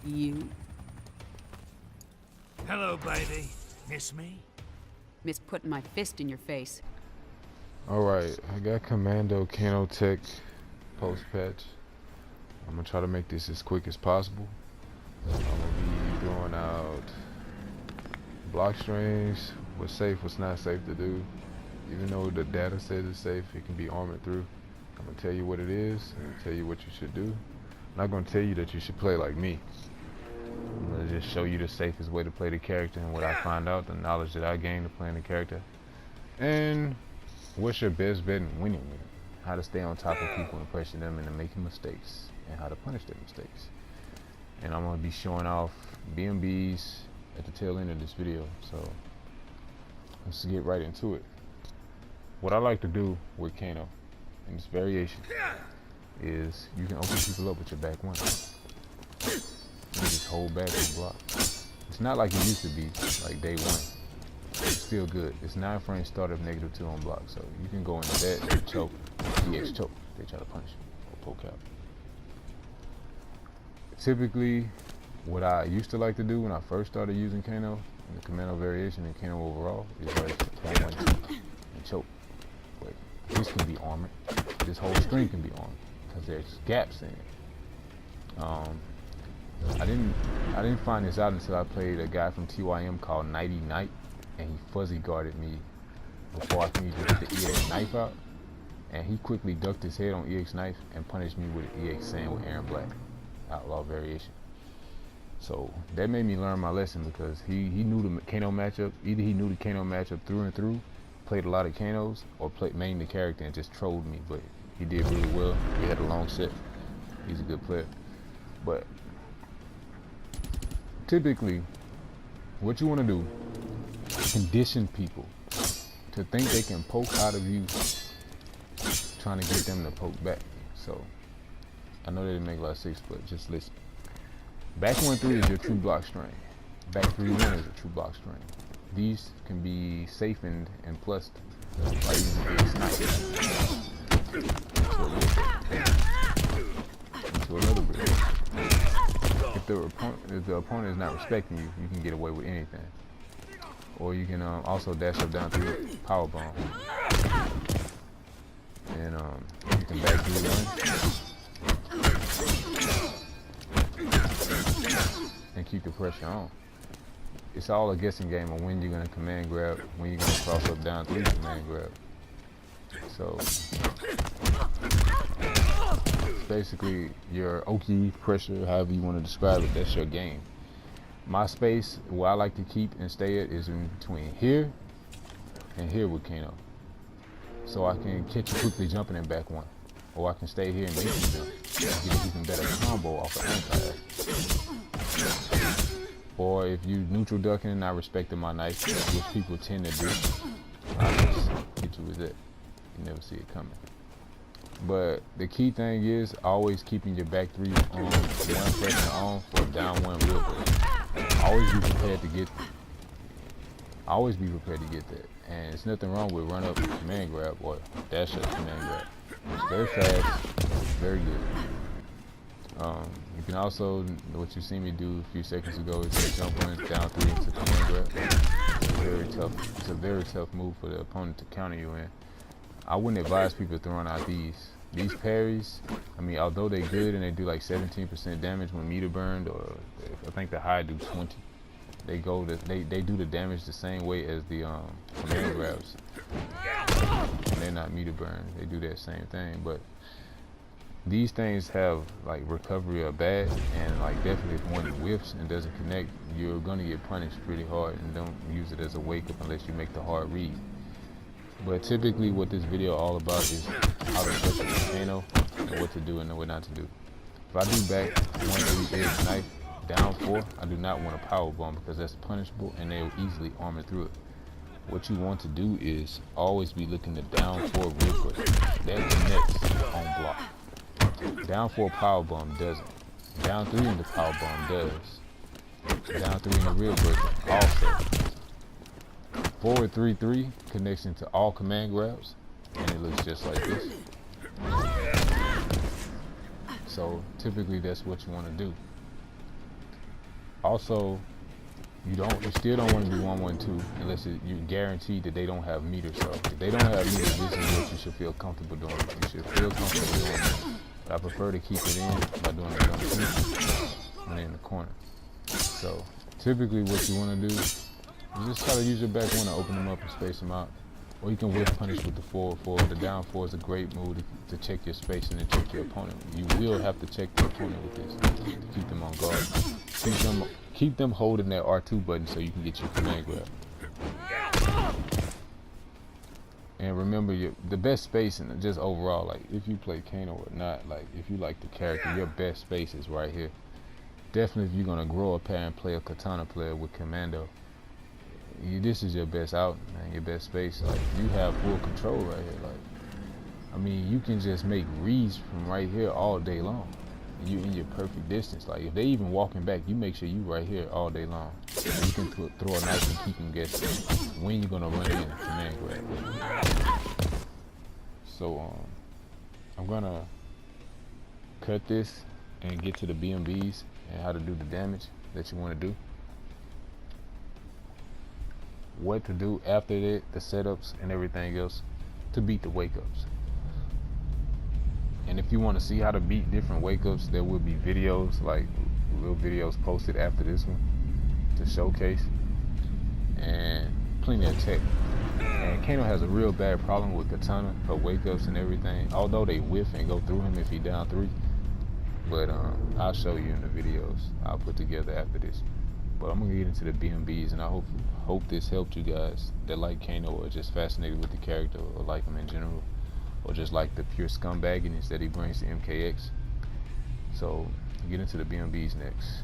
You Hello, baby. Miss me? miss putting my fist in your face. Alright, I got Commando Kano Tech post patch. I'm gonna try to make this as quick as possible. I'm gonna be throwing out block strings, what's safe, what's not safe to do. Even though the data says it's safe, it can be armored through. I'm gonna tell you what it is, and tell you what you should do. I'm not gonna tell you that you should play like me. I'm gonna just show you the safest way to play the character and what I find out, the knowledge that I gained of playing the character. And what's your best bet in winning with it? How to stay on top of people and pressure them into making mistakes, and how to punish their mistakes. And I'm gonna be showing off BMBs at the tail end of this video, so let's get right into it. What I like to do with Kano in this variation is you can open people up with your back one. You just hold back and block. It's not like it used to be, like day one. It's still good. It's 9 frames start of -2 on block, so you can go into that, choke, EX choke. They try to punish you or poke out. Typically, what I used to like to do when I first started using Kano, and the Commando variation and Kano overall, is like 1-1 and choke. But this can be armored. This whole string can be armored because there's gaps in it. I didn't find this out until I played a guy from TYM called Nighty Knight, and he fuzzy guarded me before I can even get the EX knife out, and he quickly ducked his head on EX knife and punished me with EX sand with Aaron Black, outlaw variation. So that made me learn my lesson because he knew the Kano matchup. Either he knew the Kano matchup through and through, played a lot of Kanos, or mained the character and just trolled me, but he did really well. He had a long set. He's a good player. But typically, what you want to do is condition people to think they can poke out of you, trying to get them to poke back. So I know that didn't make a lot of sense, but just listen. Back 1-3 is your true block string. Back 3-1 is a true block string. These can be safened and plussed by using a snipe into another bridge. If the opponent is not respecting you, you can get away with anything. Or you can also dash up down through power bomb, and you can back 3-1 and keep the pressure on. It's all a guessing game on when you're gonna command grab, when you're gonna cross up down 3 command grab. So basically your Oki pressure, however you want to describe it, that's your game. My space, where I like to keep and stay at, is in between here and here with Kano. So I can catch you quickly jumping in back 1. Or I can stay here and make you jump and get an even better combo off of anti. Or if you neutral ducking and not respecting my knife, which people tend to do, I just hit you with it. You never see it coming. But the key thing is always keeping your back 3 on, 1 pressing on for down 1 real quick. Always be prepared to get that. And there's nothing wrong with run up command grab or dash up command grab. It's very fast, it's very good. You can also, what you see me do a few seconds ago, is jump on down 3 into command grab. It's a very tough move for the opponent to counter you in. I wouldn't advise people throwing out these parries. I mean, although they're good and they do like 17% damage when meter burned, or I think the high do 20. They do the damage the same way as the command grabs. And they're not meter burned. They do that same thing, but these things have like recovery are bad, and like definitely if one whiffs and doesn't connect, you're gonna get punished pretty hard. And don't use it as a wake up unless you make the hard read. But typically what this video all about is how to pressure the Kano and what to do and what not to do. If I do back 1 EX knife down 4, I do not want a power bomb because that's punishable and they'll easily armor through it. What you want to do is always be looking to down 4 real quick. That connects on block. Down 4 power bomb doesn't. Down 3 in the power bomb does. Down 3 in the real breaker also. Forward 3-3 connects into all command grabs, and it looks just like this. So typically that's what you want to do. Also, you still don't want to do 112 unless you're guaranteed that they don't have meters. So if they don't have meters, this is what you should feel comfortable doing. You should feel comfortable doing it. But I prefer to keep it in by doing it on when they're in the corner. So typically what you want to do is just try to use your back one to open them up and space them out. Or you can whiff punish with the forward 4. The down 4 is a great move to check your spacing and check your opponent. You will have to check the opponent with this to keep them on guard. Keep them holding that R2 button so you can get your command grab. And remember, the best spacing, just overall, like if you play Kano or not, like if you like the character, your best space is right here. Definitely if you're gonna grow a pair and play a katana player with Commando, this is your best out, man, your best space. Like you have full control right here. Like, I mean, you can just make reads from right here all day long. You in your perfect distance. Like if they even walking back, you make sure you right here all day long. And you can throw a knife and keep them guessing when you're gonna run in command grab. So I'm gonna cut this and get to the BMBs and how to do the damage that you want to do. What to do after that, the setups and everything else to beat the wake ups. And if you want to see how to beat different wake ups, there will be videos, like real videos posted after this one to showcase, and plenty of tech. And Kano has a real bad problem with katana for wake ups and everything, although they whiff and go through him if he down 3. But I'll show you in the videos I'll put together after this. But I'm gonna get into the BMBs, and I hope this helped you guys that like Kano or just fascinated with the character or like him in general, or just like the pure scumbagginess that he brings to MKX. So get into the BMBs next.